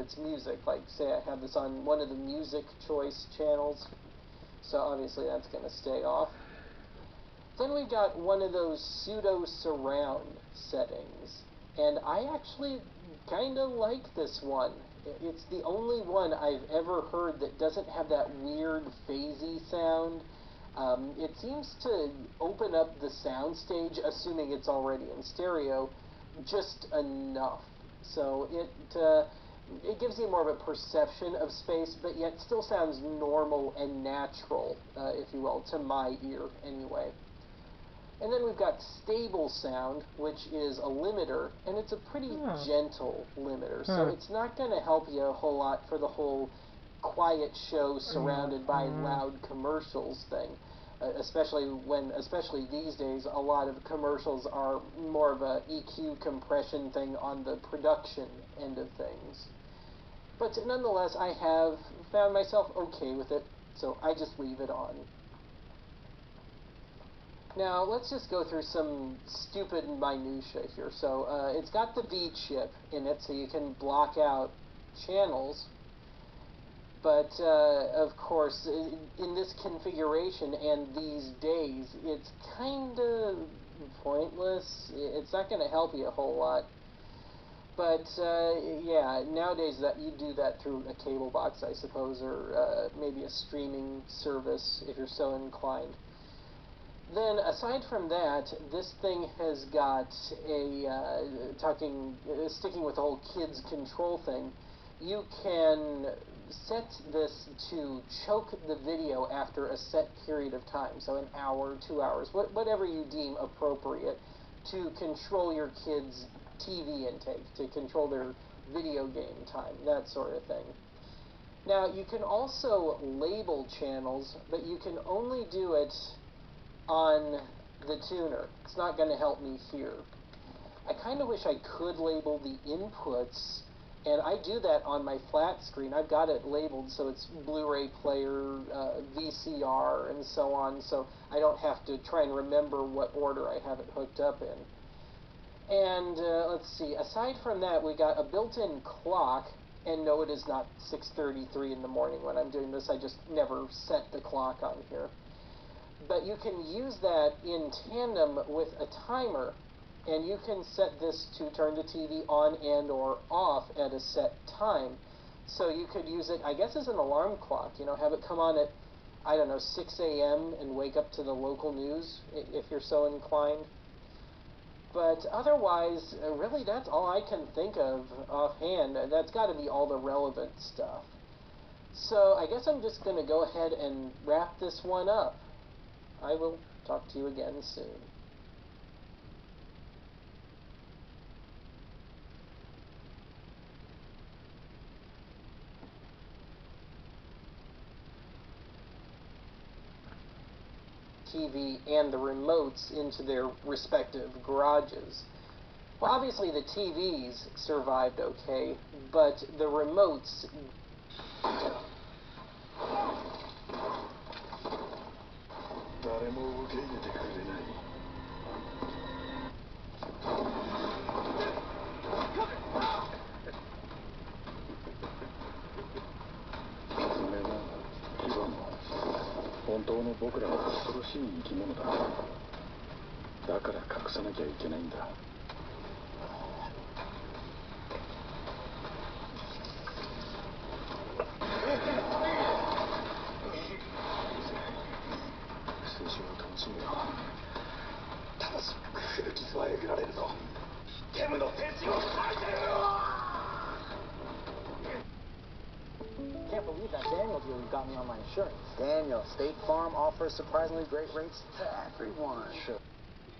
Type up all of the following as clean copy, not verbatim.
it's music. Like, say I have this on one of the music choice channels, so obviously that's going to stay off. Then we've got one of those Pseudo Surround settings, and I actually kind of like this one. It's the only one I've ever heard that doesn't have that weird phasey sound. It seems to open up the soundstage, assuming it's already in stereo, just enough. So it gives you more of a perception of space, but yet still sounds normal and natural, if you will, to my ear anyway. And then we've got stable sound, which is a limiter, and it's a pretty gentle limiter, so it's not going to help you a whole lot for the whole quiet show surrounded by loud commercials thing. Especially these days, a lot of commercials are more of a EQ compression thing on the production end of things. But nonetheless, I have found myself okay with it, so I just leave it on. Now, let's just go through some stupid minutia here. So, it's got the V chip in it, so you can block out channels. But, of course, in this configuration and these days, it's kind of pointless. It's not going to help you a whole lot. But, yeah, nowadays that you do that through a cable box, I suppose, or maybe a streaming service if you're so inclined. Then, aside from that, this thing has got a, sticking with the whole kids control thing, you can set this to choke the video after a set period of time, so an hour, 2 hours, whatever you deem appropriate, to control your kids' TV intake, to control their video game time, that sort of thing. Now, you can also label channels, but you can only do it on the tuner. It's not going to help me here. I kind of wish I could label the inputs, and I do that on my flat screen. I've got it labeled so it's Blu-ray player, VCR, and so on, so I don't have to try and remember what order I have it hooked up in. And let's see, aside from that, we got a built-in clock, and no, it is not 6:33 in the morning when I'm doing this. I just never set the clock on here. But you can use that in tandem with a timer, and you can set this to turn the TV on and or off at a set time. So you could use it, I guess, as an alarm clock, you know, have it come on at, I don't know, 6 a.m. and wake up to the local news, if you're so inclined. But otherwise, really, that's all I can think of offhand. That's got to be all the relevant stuff. So I guess I'm just going to go ahead and wrap this one up. I will talk to you again soon. TV and the remotes into their respective garages. Well, obviously the TVs survived okay, but the remotes... Can't believe that Daniel deal you got me on my insurance. Daniel, State Farm offers surprisingly great rates to everyone. Sure.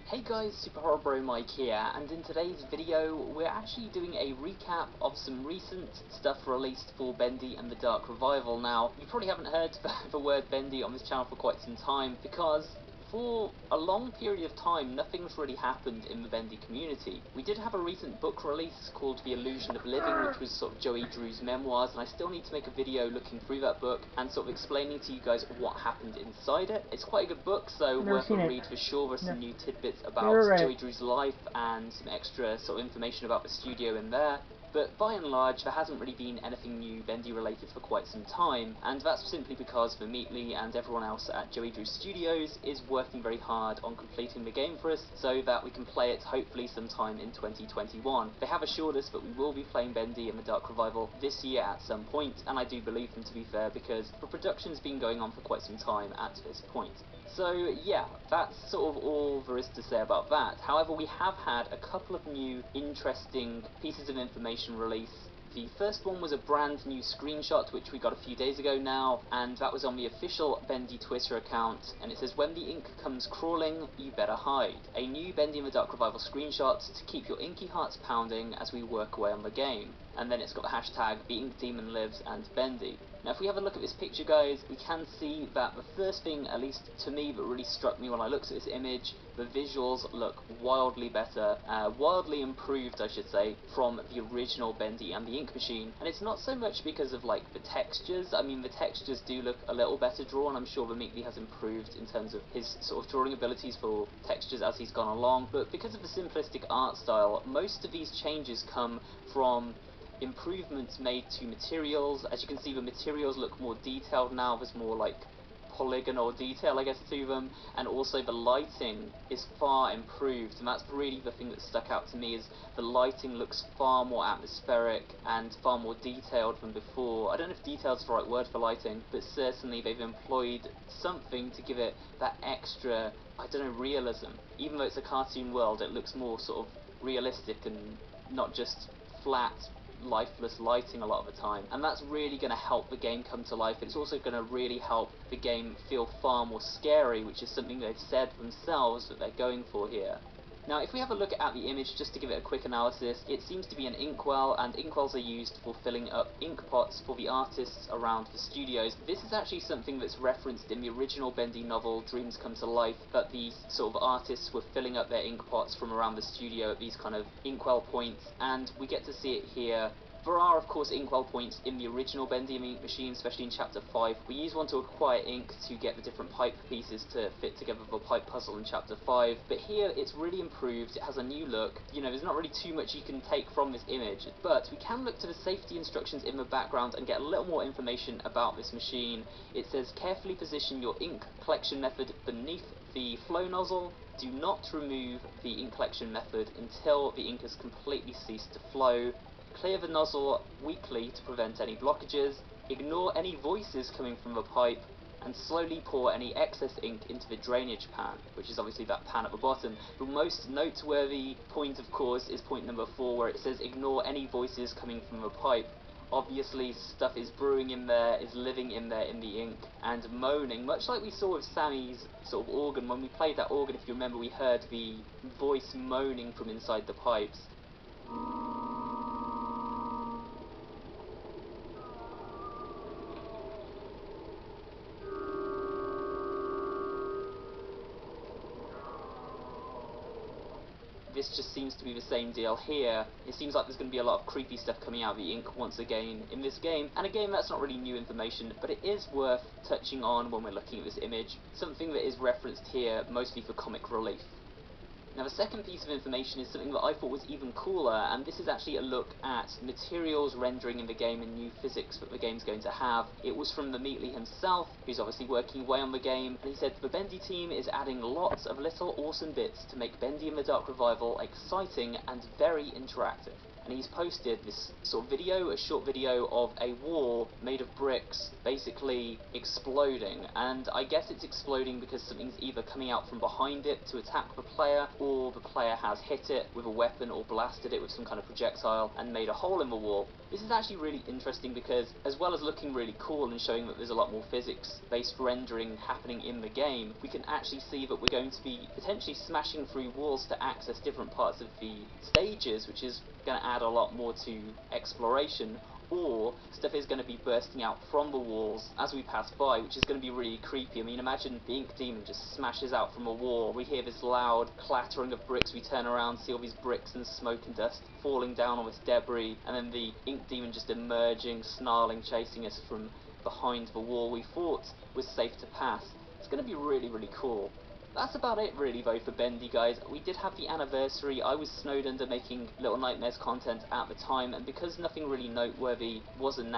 Hey guys, Super Horror Bro Mike here, and in today's video we're actually doing a recap of some recent stuff released for Bendy and the Dark Revival. Now, you probably haven't heard the word Bendy on this channel for quite some time, because for a long period of time nothing's really happened in the Bendy community. We did have a recent book release called The Illusion of Living, which was sort of Joey Drew's memoirs, and I still need to make a video looking through that book and sort of explaining to you guys what happened inside it. It's quite a good book, so worth a read for sure. There's some new tidbits about Joey Drew's life and some extra sort of information about the studio in there. But by and large, there hasn't really been anything new Bendy related for quite some time, and that's simply because Vermeetly and everyone else at Joey Drew Studios is working very hard on completing the game for us, so that we can play it hopefully sometime in 2021. They have assured us that we will be playing Bendy and the Dark Revival this year at some point, and I do believe them, to be fair, because the production's been going on for quite some time at this point. So yeah, that's sort of all there is to say about that. However, we have had a couple of new interesting pieces of information released. The first one was a brand new screenshot which we got a few days ago now, and that was on the official Bendy Twitter account, and it says, "When the ink comes crawling, you better hide." A new Bendy and the Dark Revival screenshot to keep your inky hearts pounding as we work away on the game. And then it's got the hashtag "The Ink Demon Lives" and Bendy. Now if we have a look at this picture, guys, we can see that the first thing, at least to me, that really struck me when I looked at this image, the visuals look wildly better, wildly improved I should say, from the original Bendy and the Ink Machine. And it's not so much because of like the textures. I mean, the textures do look a little better drawn. I'm sure Vermeetly has improved in terms of his sort of drawing abilities for textures as he's gone along, but because of the simplistic art style, most of these changes come from improvements made to materials. As you can see, the materials look more detailed now, there's more like polygonal detail I guess to them, and also the lighting is far improved, and that's really the thing that stuck out to me, is the lighting looks far more atmospheric and far more detailed than before. I don't know if detailed is the right word for lighting, but certainly they've employed something to give it that extra, I don't know, realism. Even though it's a cartoon world, it looks more sort of realistic and not just flat lifeless lighting a lot of the time, and that's really going to help the game come to life. It's also going to really help the game feel far more scary, which is something they've said themselves that they're going for here. Now if we have a look at the image, just to give it a quick analysis, it seems to be an inkwell, and inkwells are used for filling up ink pots for the artists around the studios. This is actually something that's referenced in the original Bendy novel Dreams Come to Life, that these sort of artists were filling up their ink pots from around the studio at these kind of inkwell points, and we get to see it here. There are, of course, inkwell points in the original Bendy and Ink Machine, especially in Chapter 5. We use one to acquire ink to get the different pipe pieces to fit together the pipe puzzle in Chapter 5, but here it's really improved, it has a new look. You know, there's not really too much you can take from this image, but we can look to the safety instructions in the background and get a little more information about this machine. It says, "Carefully position your ink collection method beneath the flow nozzle. Do not remove the ink collection method until the ink has completely ceased to flow. Clear the nozzle weakly to prevent any blockages. Ignore any voices coming from the pipe, and slowly pour any excess ink into the drainage pan," which is obviously that pan at the bottom. The most noteworthy point, of course, is point number 4, where it says, "Ignore any voices coming from the pipe." Obviously stuff is brewing in there, is living in there in the ink, and moaning, much like we saw with Sammy's sort of organ. When we played that organ, if you remember, we heard the voice moaning from inside the pipes. This just seems to be the same deal here. It seems like there's going to be a lot of creepy stuff coming out of the ink once again in this game, and again, that's not really new information, but it is worth touching on when we're looking at this image, something that is referenced here mostly for comic relief. Now the second piece of information is something that I thought was even cooler, and this is actually a look at materials rendering in the game and new physics that the game's going to have. It was from Vermeetly himself, who's obviously working away on the game, and he said the Bendy team is adding lots of little awesome bits to make Bendy and the Dark Revival exciting and very interactive. And he's posted this sort of video, a short video of a wall made of bricks basically exploding, and I guess it's exploding because something's either coming out from behind it to attack the player, or the player has hit it with a weapon or blasted it with some kind of projectile and made a hole in the wall. This is actually really interesting because, as well as looking really cool and showing that there's a lot more physics-based rendering happening in the game, we can actually see that we're going to be potentially smashing through walls to access different parts of the stages, which is going to add a lot more to exploration, or stuff is going to be bursting out from the walls as we pass by, which is going to be really creepy. I mean, imagine the Ink Demon just smashes out from a wall, we hear this loud clattering of bricks, we turn around, see all these bricks and smoke and dust falling down on this debris, and then the Ink Demon just emerging, snarling, chasing us from behind the wall we thought was safe to pass. It's going to be really, really cool. That's about it really though for Bendy, guys. We did have the anniversary. I was snowed under making Little Nightmares content at the time, and because nothing really noteworthy was announced